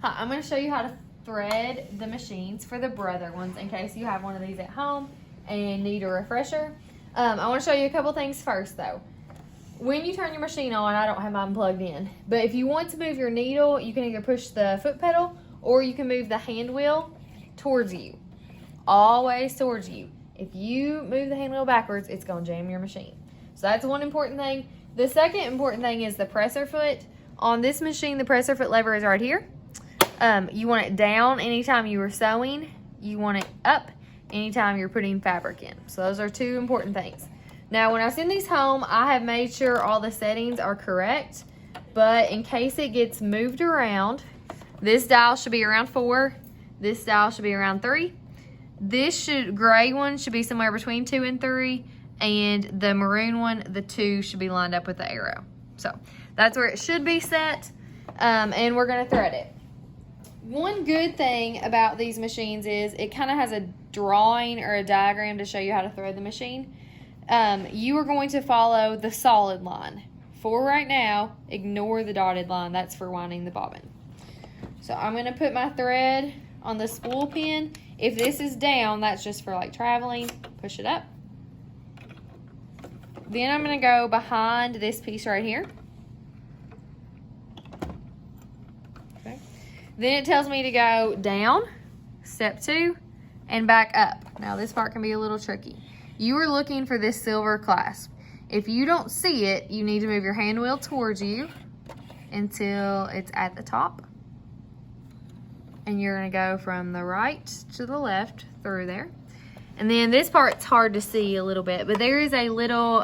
Hi, I'm going to show you how to thread the machines for the Brother ones in case you have one of these at home and need a refresher. I want to show you a couple things first though. When you turn your machine on, I don't have mine plugged in, but if you want to move your needle, you can either push the foot pedal or you can move the hand wheel towards you, always towards you. If you move the hand wheel backwards, it's going to jam your machine. So that's one important thing. The second important thing is the presser foot. On this machine, the presser foot lever is right here. You want it down anytime you are sewing. You want it up anytime you're putting fabric in. So those are two important things. Now, when I send these home, I have made sure all the settings are correct. But in case it gets moved around, this dial should be around 4. This dial should be around 3. This gray one should be somewhere between 2 and 3. And the maroon one, the 2 should be lined up with the arrow. So that's where it should be set. And we're going to thread it. One good thing about these machines is it kind of has a drawing or a diagram to show you how to thread the machine. You are going to follow the solid line. For right now, ignore the dotted line. That's for winding the bobbin. So I'm going to put my thread on the spool pin. If this is down, that's just for like traveling. Push it up. Then I'm going to go behind this piece right here. Okay. Then it tells me to go down, step 2, and back up. Now this part can be a little tricky. You are looking for this silver clasp. If you don't see it, you need to move your hand wheel towards you until it's at the top. And you're going to go from the right to the left through there. And then this part's hard to see a little bit, but there is a little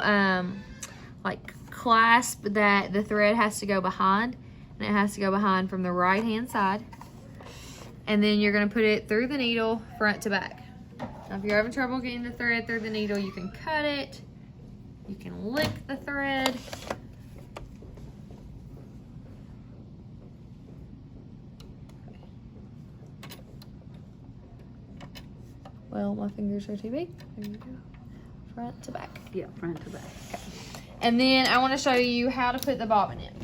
like clasp that the thread has to go behind, and it has to go behind from the right hand side. And then you're going to put it through the needle front to back. Now if you're having trouble getting the thread through the needle, you can cut it, you can lick the thread. Well, my fingers are too big. There you go. Front to back. Yeah, front to back. Okay. And then I want to show you how to put the bobbin in.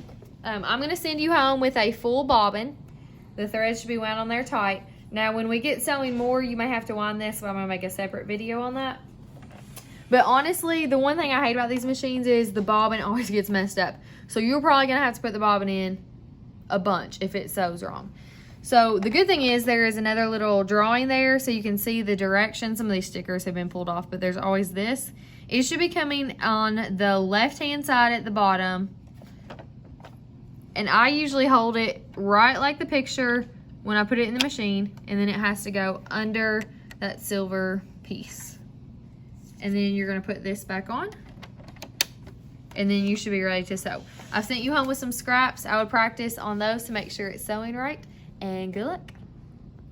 I'm going to send you home with a full bobbin. The thread should be wound on there tight. Now, when we get sewing more, you may have to wind this, so I'm going to make a separate video on that. But honestly, the one thing I hate about these machines is the bobbin always gets messed up. So you're probably going to have to put the bobbin in a bunch if it sews wrong. So the good thing is there is another little drawing there so you can see the direction. Some of these stickers have been pulled off, but there's always this. It should be coming on the left-hand side at the bottom. And I usually hold it right like the picture when I put it in the machine, and then it has to go under that silver piece. And then you're gonna put this back on, and then you should be ready to sew. I've sent you home with some scraps. I would practice on those to make sure it's sewing right. And good luck.